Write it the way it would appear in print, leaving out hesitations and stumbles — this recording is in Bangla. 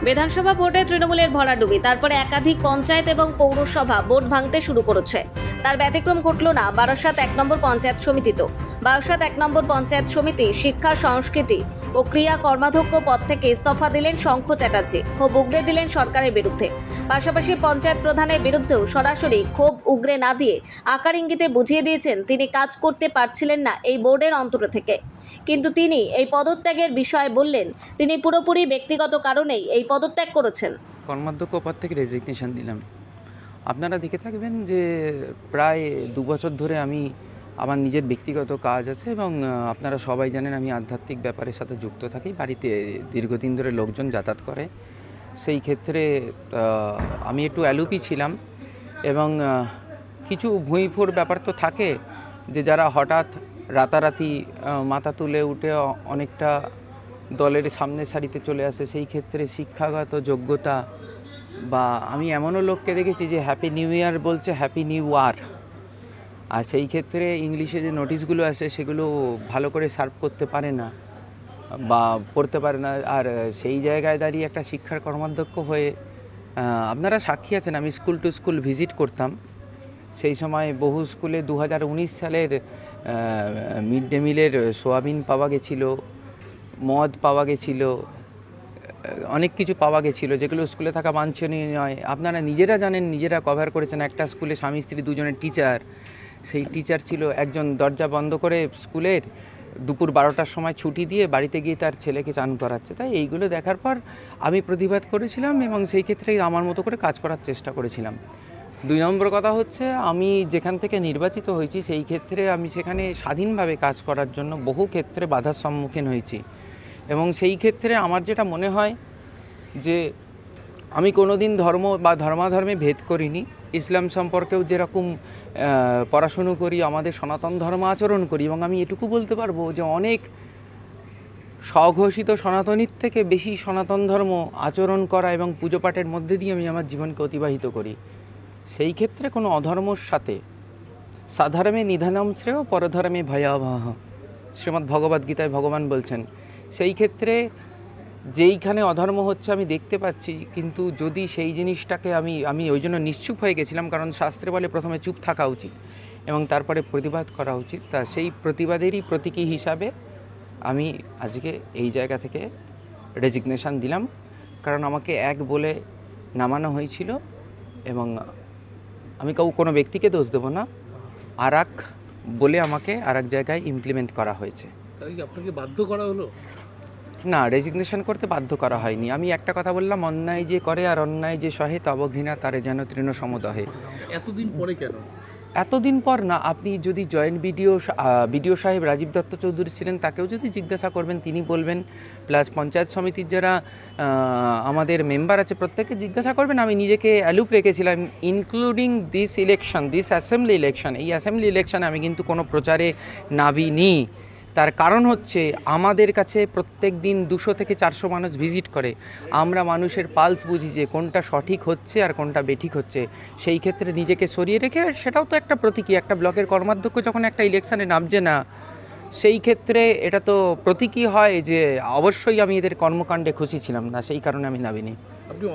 বিধানসভা ভোটে তৃণমূলের ভরাডুবি, তারপরে একাধিক পঞ্চায়েত এবং পৌরসভা ভোট ভাঙতে শুরু করেছে। তার ব্যতিক্রম ঘটল না বারাসাত 1 নম্বর পঞ্চায়েত সমিতিতে। বারাসাত 1 নম্বর পঞ্চায়েত সমিতি শিক্ষা, সংস্কৃতি ও ক্রিয়া কর্মাধ্যক্ষ পদ থেকে ইস্তফা দিলেন শঙ্খ চ্যাটার্জি। ক্ষোভ উগরে দিলেন সরকারের বিরুদ্ধে। পাশাপাশি পঞ্চায়েত প্রধানের বিরুদ্ধেও সরাসরি ক্ষোভ উগরে না দিয়ে আকার ইঙ্গিতে বুঝিয়ে দিয়েছেন তিনি কাজ করতে পারছিলেন না এই বোর্ডের অন্তর থেকে। কিন্তু তিনি এই পদত্যাগের বিষয়ে বললেন তিনি পুরোপুরি ব্যক্তিগত কারণেই এই পদত্যাগ করেছেন। কর্মাধ্যক্ষ পদ থেকে রেজিগনেশন দিলাম। আপনারা দেখে থাকবেন যে প্রায় 2 বছর ধরে আমি আমার নিজের ব্যক্তিগত কাজ আছে এবং আপনারা সবাই জানেন আমি আধ্যাত্মিক ব্যাপারের সাথে যুক্ত থাকি। বাড়িতে দীর্ঘদিন ধরে লোকজন যাতায়াত করে, সেই ক্ষেত্রে আমি একটু অ্যালুপি ছিলাম এবং কিছু ভুঁইফোর ব্যাপার তো থাকে যে যারা হঠাৎ রাতারাতি মাথা তুলে উঠে অনেকটা দলের সামনের সারিতে চলে আসে, সেই ক্ষেত্রে শিক্ষাগত যোগ্যতা বা আমি এমনও লোককে দেখেছি যে হ্যাপি নিউ ইয়ার বলছে হ্যাপি নিউ ওয়ার, আর সেই ক্ষেত্রে ইংলিশে যে নোটিশগুলো আসে সেগুলো ভালো করে সার্ভ করতে পারে না বা পড়তে পারে না। আর সেই জায়গায় দাঁড়িয়ে একটা শিক্ষার কর্মাধ্যক্ষ হয়ে আপনারা সাক্ষী আছেন, আমি স্কুল টু স্কুল ভিজিট করতাম। সেই সময় বহু স্কুলে 2019 সালের মিড ডে মিলের সোয়াবিন পাওয়া গেছিলো, মদ পাওয়া গেছিলো, অনেক কিছু পাওয়া গেছিলো যেগুলো স্কুলে থাকা বাঞ্ছনীয় নয়। আপনারা নিজেরা জানেন, নিজেরা কভার করেছেন। একটা স্কুলে স্বামী স্ত্রী দুজনের টিচার, সেই টিচার ছিল একজন দরজা বন্ধ করে স্কুলের দুপুর 12টার সময় ছুটি দিয়ে বাড়িতে গিয়ে তার ছেলেকে চান করাচ্ছে। তাই এইগুলো দেখার পর আমি প্রতিবাদ করেছিলাম এবং সেই ক্ষেত্রে আমার মতো করে কাজ করার চেষ্টা করেছিলাম। 2 নম্বর কথা হচ্ছে, আমি যেখান থেকে নির্বাচিত হয়েছি সেই ক্ষেত্রে আমি সেখানে স্বাধীনভাবে কাজ করার জন্য বহু ক্ষেত্রে বাধার সম্মুখীন হয়েছি এবং সেই ক্ষেত্রে আমার যেটা মনে হয় যে আমি কোনোদিন ধর্ম বা ধর্মাধর্মে ভেদ করিনি। ইসলাম সম্পর্কেও যেরকম পড়াশুনো করি, আমাদের সনাতন ধর্ম আচরণ করি এবং আমি এটুকু বলতে পারবো যে অনেক স্বঘোষিত সনাতনীর থেকে বেশি সনাতন ধর্ম আচরণ করা এবং পুজো পাঠের মধ্যে দিয়ে আমি আমার জীবনকে অতিবাহিত করি। সেই ক্ষেত্রে কোনো অধর্মর সাথে সাধর্মে নিধনম শ্রেয় পরধর্মে ভয়াবহ, শ্রীমদ্ ভগবদ্গীতায় ভগবান বলছেন। সেই ক্ষেত্রে যেইখানে অধর্ম হচ্ছে আমি দেখতে পাচ্ছি, কিন্তু যদি সেই জিনিসটাকে আমি ওই জন্য নিশ্চুপ হয়ে গেছিলাম, কারণ শাস্ত্রে বলে প্রথমে চুপ থাকা উচিত এবং তারপরে প্রতিবাদ করা উচিত। তা সেই প্রতিবাদেরই প্রতীকী হিসাবে আমি আজকে এই জায়গা থেকে রেজিগনেশন দিলাম, কারণ আমাকে এক বলে নামানো হয়েছিল এবং আমি কোনো ব্যক্তিকে দোষ দেবো না, আর এক বলে আমাকে আর এক জায়গায় ইমপ্লিমেন্ট করা হয়েছে। তাই কি আপনাকে বাধ্য করা হলো? না, রেজিগনেশন করতে বাধ্য করা হয়নি। আমি একটা কথা বললাম, অন্যায় যে করে আর অন্যায় যে সহে তব ঘৃণা তারে যেন তৃণ সমদহে। এতদিন পরে কেন? এতদিন পর না, আপনি যদি জয়েন্ট বিডিও সাহেব রাজীব দত্ত চৌধুরী ছিলেন তাকেও যদি জিজ্ঞাসা করবেন তিনি বলবেন, প্লাস পঞ্চায়েত সমিতির যারা আমাদের মেম্বার আছে প্রত্যেককে জিজ্ঞাসা করবেন। আমি নিজেকে অ্যালুপ রেখেছিলাম, ইনক্লুডিং দিস অ্যাসেম্বলি ইলেকশন। এই অ্যাসেম্বলি ইলেকশনে আমি কিন্তু কোনো প্রচারে নামিনি। তার কারণ হচ্ছে আমাদের কাছে প্রত্যেক দিন 200 থেকে 400 মানুষ ভিজিট করে। আমরা মানুষের পালস বুঝি যে কোনটা সঠিক হচ্ছে আর কোনটা বেঠিক হচ্ছে। সেই ক্ষেত্রে নিজেকে সরিয়ে রেখে, সেটাও তো একটা প্রতীকী। একটা ব্লকের কর্মাধ্যক্ষ যখন একটা ইলেকশানে নামছে না, সেই ক্ষেত্রে এটা তো প্রতীকী হয় যে অবশ্যই আমি এদের কর্মকাণ্ডে খুশি ছিলাম না, সেই কারণে আমি নামিনি। আপনি